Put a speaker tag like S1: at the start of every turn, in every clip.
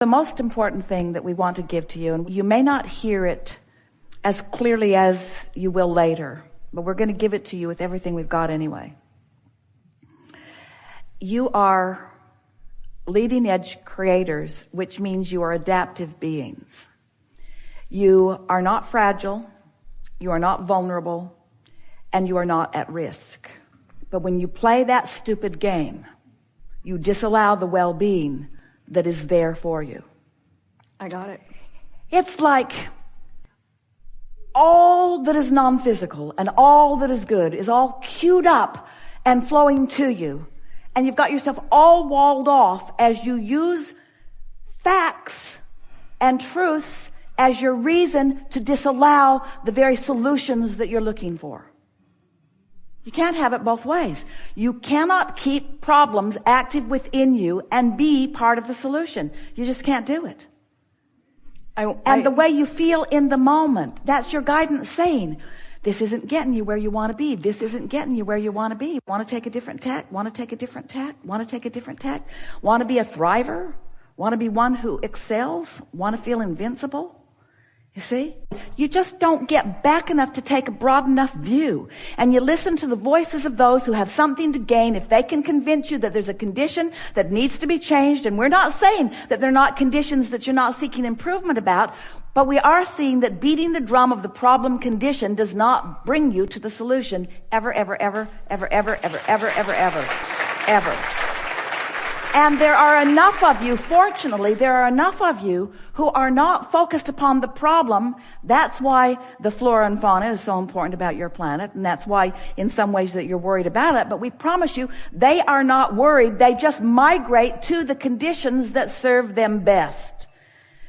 S1: The most important thing that we want to give to you, and you may not hear it as clearly as you will later, but we're going to give it to you with everything we've got anyway. You are leading edge creators, which means you are adaptive beings. You are not fragile, you are not vulnerable, and you are not at risk. But when you play that stupid game, you disallow the well-being that is there for you.
S2: I got it.
S1: It's like all that is non-physical and all that is good is all queued up and flowing to you. And you've got yourself all walled off as you use facts and truths as your reason to disallow the very solutions that you're looking for. You can't have it both ways. You cannot keep problems active within you and be part of the solution. You just can't do it. And the way you feel in the moment, that's your guidance saying, this isn't getting you where you want to be. This isn't getting you where you want to be. Want to take a different tack? Want to take a different tack? Want to take a different tack? Want to be a thriver? Want to be one who excels? Want to feel invincible? You see? You just don't get back enough to take a broad enough view. And you listen to the voices of those who have something to gain if they can convince you that there's a condition that needs to be changed. And we're not saying that they're not conditions that you're not seeking improvement about, but we are seeing that beating the drum of the problem condition does not bring you to the solution ever, ever, ever, ever, ever, ever, ever, ever, ever, ever. And there are enough of you, fortunately, there are enough of you who are not focused upon the problem. That's why the flora and fauna is so important about your planet. And that's why in some ways that you're worried about it. But we promise you, they are not worried. They just migrate to the conditions that serve them best.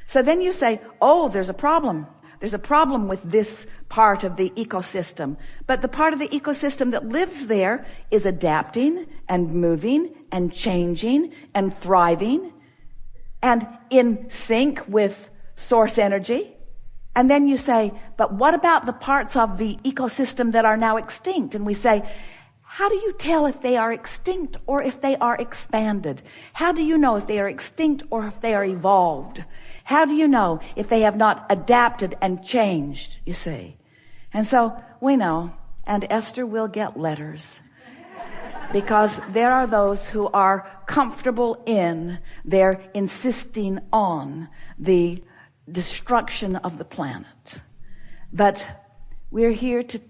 S1: So then you say, oh, there's a problem. There's a problem with this part of the ecosystem. But the part of the ecosystem that lives there is adapting and moving and changing and thriving and in sync with source energy. And then you say, but what about the parts of the ecosystem that are now extinct? And we say, how do you tell if they are extinct or if they are expanded? How do you know if they are extinct or if they are evolved? How do you know if they have not adapted and changed, you see? And so we know, and Esther will get letters, because there are those who are comfortable in their insisting on the destruction of the planet. But we're here to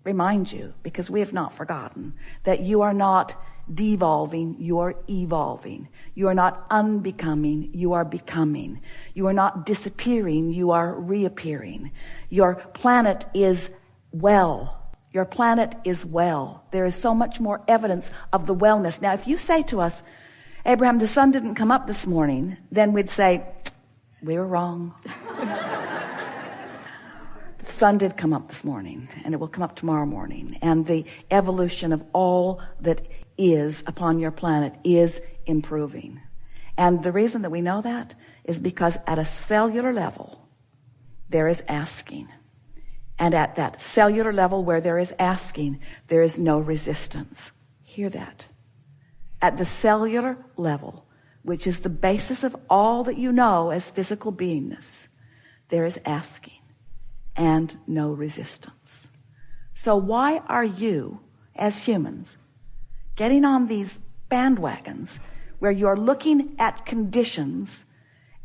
S1: remind you, because we have not forgotten, that you are not devolving, you are evolving. You are not unbecoming, you are becoming. You are not disappearing, you are reappearing. Your planet is well. Your planet is well. There is so much more evidence of the wellness. Now, if you say to us, Abraham, the sun didn't come up this morning, then we'd say, we were wrong. The sun did come up this morning, and it will come up tomorrow morning. And the evolution of all that is upon your planet is improving. And the reason that we know that is because at a cellular level, there is asking. And at that cellular level where there is asking, there is no resistance. Hear that. At the cellular level, which is the basis of all that you know as physical beingness, there is asking and no resistance. So why are you, as humans, getting on these bandwagons where you're looking at conditions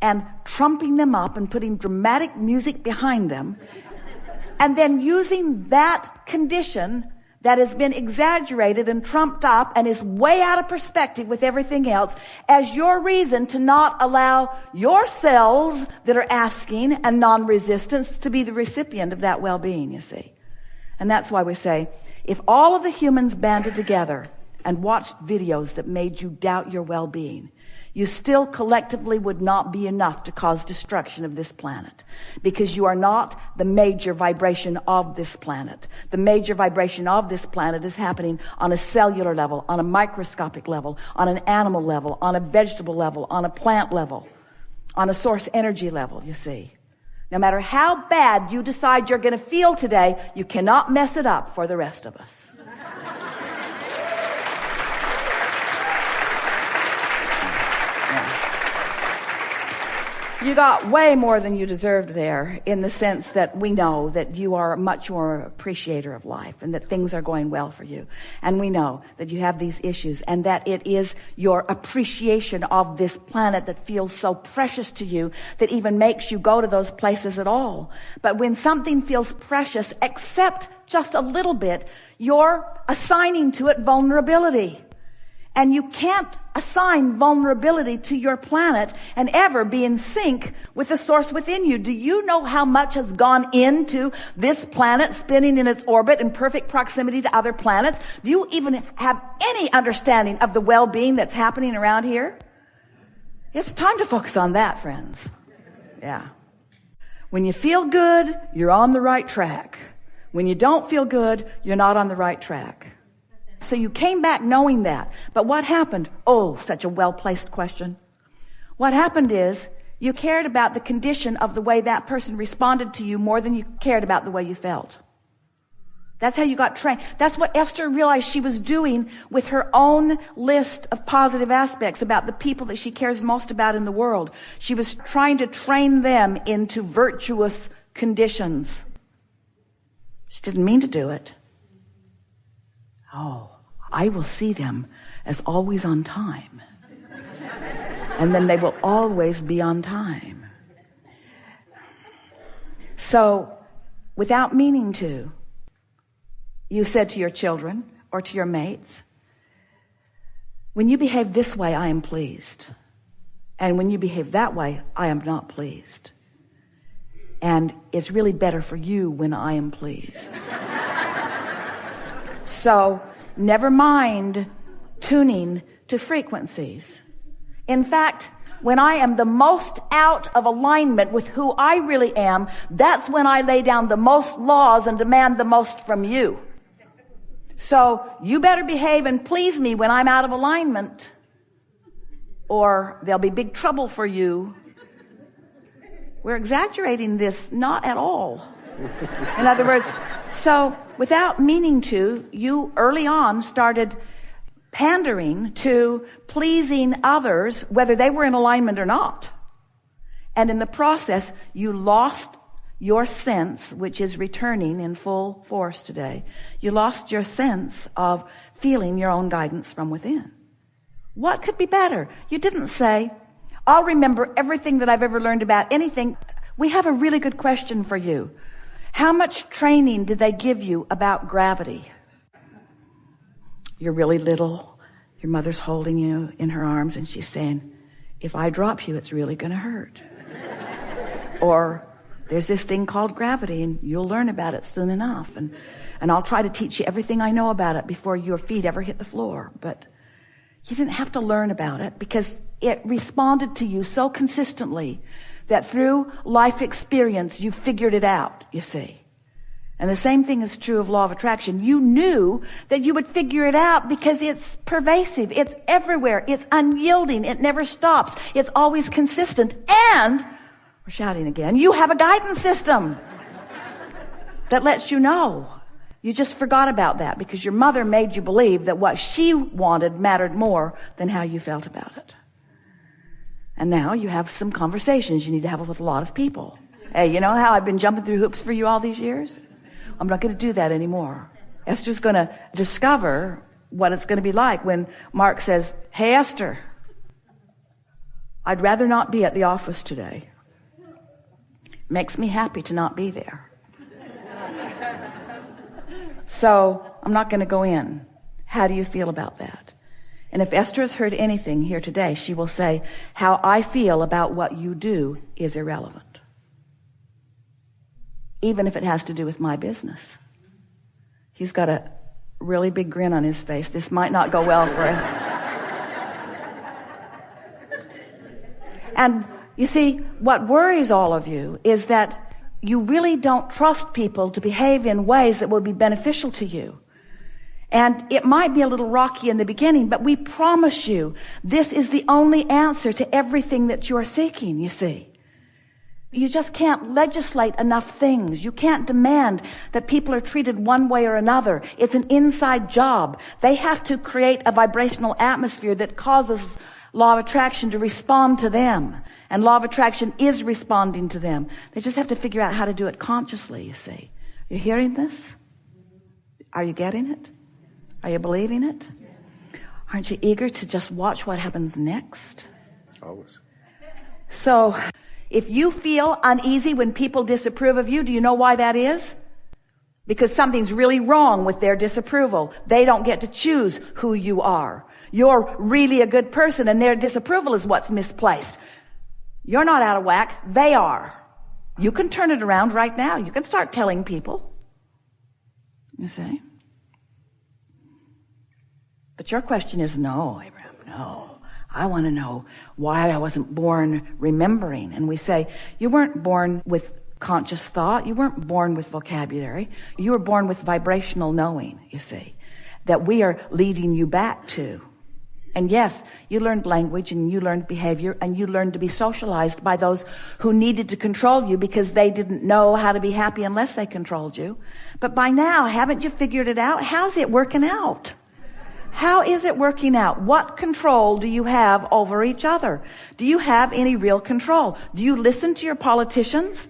S1: and trumping them up and putting dramatic music behind them, and then using that condition that has been exaggerated and trumped up and is way out of perspective with everything else as your reason to not allow your cells that are asking and non-resistance to be the recipient of that well-being, you see? And that's why we say, if all of the humans banded together and watched videos that made you doubt your well-being, you still collectively would not be enough to cause destruction of this planet, because you are not the major vibration of this planet. The major vibration of this planet is happening on a cellular level, on a microscopic level, on an animal level, on a vegetable level, on a plant level, on a source energy level, you see. No matter how bad you decide you're going to feel today, you cannot mess it up for the rest of us. You got way more than you deserved there, in the sense that we know that you are much more appreciator of life and that things are going well for you. And we know that you have these issues and that it is your appreciation of this planet that feels so precious to you that even makes you go to those places at all. But when something feels precious, except just a little bit, you're assigning to it vulnerability. And you can't assign vulnerability to your planet and ever be in sync with the source within you. Do you know how much has gone into this planet spinning in its orbit in perfect proximity to other planets? Do you even have any understanding of the well-being that's happening around here? It's time to focus on that, friends. Yeah. When you feel good, you're on the right track. When you don't feel good, you're not on the right track. So you came back knowing that. But what happened? Oh, such a well-placed question. What happened is you cared about the condition of the way that person responded to you more than you cared about the way you felt. That's how you got trained. That's what Esther realized she was doing with her own list of positive aspects about the people that she cares most about in the world. She was trying to train them into virtuous conditions. She didn't mean to do it. Oh, I will see them as always on time. And then they will always be on time. So, without meaning to, you said to your children or to your mates, when you behave this way, I am pleased. And when you behave that way, I am not pleased. And it's really better for you when I am pleased. So, never mind tuning to frequencies. In fact, when I am the most out of alignment with who I really am, that's when I lay down the most laws and demand the most from you. So, you better behave and please me when I'm out of alignment, or there'll be big trouble for you. We're exaggerating this, not at all. In other words, so without meaning to, you early on started pandering to pleasing others, whether they were in alignment or not. And in the process, you lost your sense, which is returning in full force today. You lost your sense of feeling your own guidance from within. What could be better? You didn't say, I'll remember everything that I've ever learned about anything. We have a really good question for you. How much training did they give you about gravity? You're really little. Your mother's holding you in her arms and she's saying, if I drop you, it's really going to hurt. Or there's this thing called gravity and you'll learn about it soon enough. And I'll try to teach you everything I know about it before your feet ever hit the floor. But you didn't have to learn about it because it responded to you so consistently that through life experience, you figured it out, you see. And the same thing is true of law of attraction. You knew that you would figure it out because it's pervasive. It's everywhere. It's unyielding. It never stops. It's always consistent. And, we're shouting again, you have a guidance system that lets you know. You just forgot about that because your mother made you believe that what she wanted mattered more than how you felt about it. And now you have some conversations you need to have with a lot of people. Hey, you know how I've been jumping through hoops for you all these years? I'm not going to do that anymore. Esther's going to discover what it's going to be like when Mark says, hey, Esther, I'd rather not be at the office today. Makes me happy to not be there. So I'm not going to go in. How do you feel about that? And if Esther has heard anything here today, she will say, how I feel about what you do is irrelevant. Even if it has to do with my business. He's got a really big grin on his face. This might not go well for him. And you see, what worries all of you is that you really don't trust people to behave in ways that will be beneficial to you. And it might be a little rocky in the beginning, but we promise you this is the only answer to everything that you're seeking, you see. You just can't legislate enough things. You can't demand that people are treated one way or another. It's an inside job. They have to create a vibrational atmosphere that causes law of attraction to respond to them. And law of attraction is responding to them. They just have to figure out how to do it consciously, you see. You hearing this? Are you getting it? Are you believing it? Aren't you eager to just watch what happens next?
S2: Always.
S1: So, if you feel uneasy when people disapprove of you, do you know why that is? Because something's really wrong with their disapproval. They don't get to choose who you are. You're really a good person, and their disapproval is what's misplaced. You're not out of whack. They are. You can turn it around right now. You can start telling people. You see? But your question is, no, Abraham, no. I want to know why I wasn't born remembering. And we say, you weren't born with conscious thought. You weren't born with vocabulary. You were born with vibrational knowing, you see, that we are leading you back to. And yes, you learned language and you learned behavior and you learned to be socialized by those who needed to control you because they didn't know how to be happy unless they controlled you. But by now, haven't you figured it out? How's it working out? How is it working out? What control do you have over each other? Do you have any real control? Do you listen to your politicians?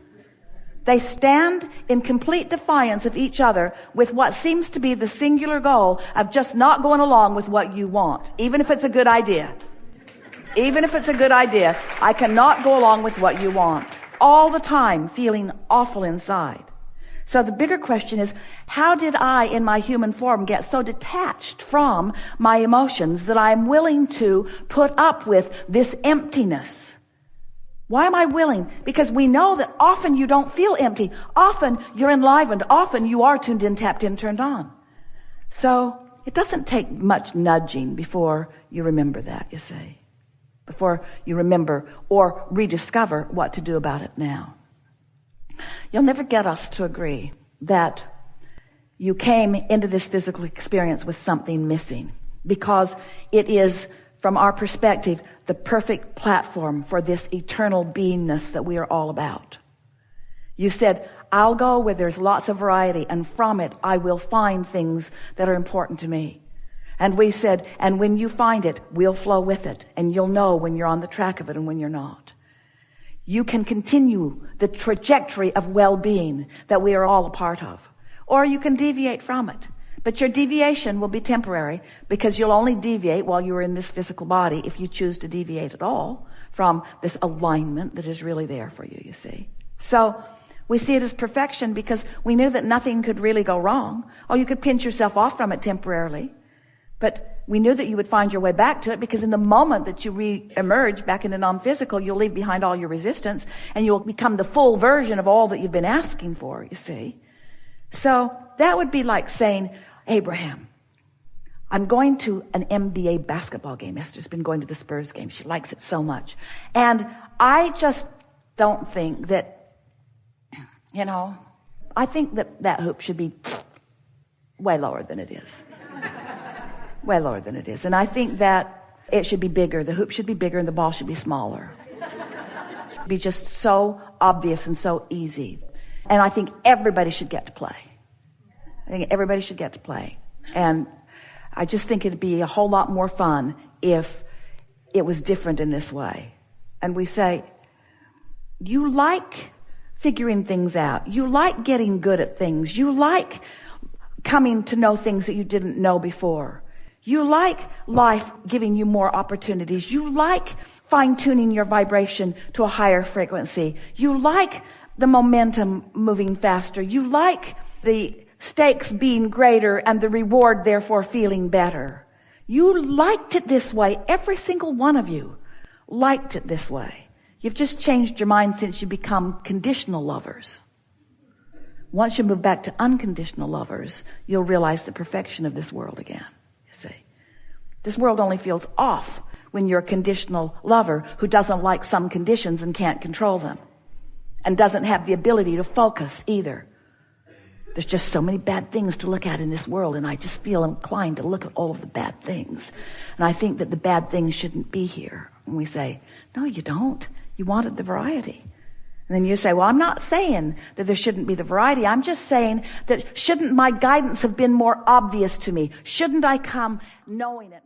S1: They stand in complete defiance of each other with what seems to be the singular goal of just not going along with what you want, even if it's a good idea. Even if it's a good idea, I cannot go along with what you want. All the time feeling awful inside. So the bigger question is, how did I, in my human form, get so detached from my emotions that I'm willing to put up with this emptiness? Why am I willing? Because we know that often you don't feel empty. Often you're enlivened. Often you are tuned in, tapped in, turned on. So it doesn't take much nudging before you remember that, you see. Before you remember or rediscover what to do about it now. You'll never get us to agree that you came into this physical experience with something missing, because it is, from our perspective, the perfect platform for this eternal beingness that we are all about. You said, I'll go where there's lots of variety, and from it I will find things that are important to me. And we said, and when you find it, we'll flow with it, and you'll know when you're on the track of it and when you're not. You can continue the trajectory of well-being that we are all a part of. Or you can deviate from it. But your deviation will be temporary, because you'll only deviate while you're in this physical body if you choose to deviate at all from this alignment that is really there for you, you see. So we see it as perfection because we knew that nothing could really go wrong. Oh, you could pinch yourself off from it temporarily. But we knew that you would find your way back to it, because in the moment that you re-emerge back into non-physical, you'll leave behind all your resistance and you'll become the full version of all that you've been asking for, you see. So that would be like saying, Abraham, I'm going to an NBA basketball game. Esther's been going to the Spurs game. She likes it so much. And I just don't think that, I think that hoop should be way lower than it is. Way lower than it is. And I think that it should be bigger. The hoop should be bigger and the ball should be smaller. It should be just so obvious and so easy. And I think everybody should get to play. I think everybody should get to play. And I just think it'd be a whole lot more fun if it was different in this way. And we say, you like figuring things out. You like getting good at things. You like coming to know things that you didn't know before. You like life giving you more opportunities. You like fine-tuning your vibration to a higher frequency. You like the momentum moving faster. You like the stakes being greater and the reward therefore feeling better. You liked it this way. Every single one of you liked it this way. You've just changed your mind since you become conditional lovers. Once you move back to unconditional lovers, you'll realize the perfection of this world again. You see, this world only feels off when you're a conditional lover who doesn't like some conditions and can't control them, and doesn't have the ability to focus either. There's just so many bad things to look at in this world, and I just feel inclined to look at all of the bad things. And I think that the bad things shouldn't be here. And we say, no, you don't. You wanted the variety. And then you say, well, I'm not saying that there shouldn't be the variety. I'm just saying that shouldn't my guidance have been more obvious to me? Shouldn't I come knowing it?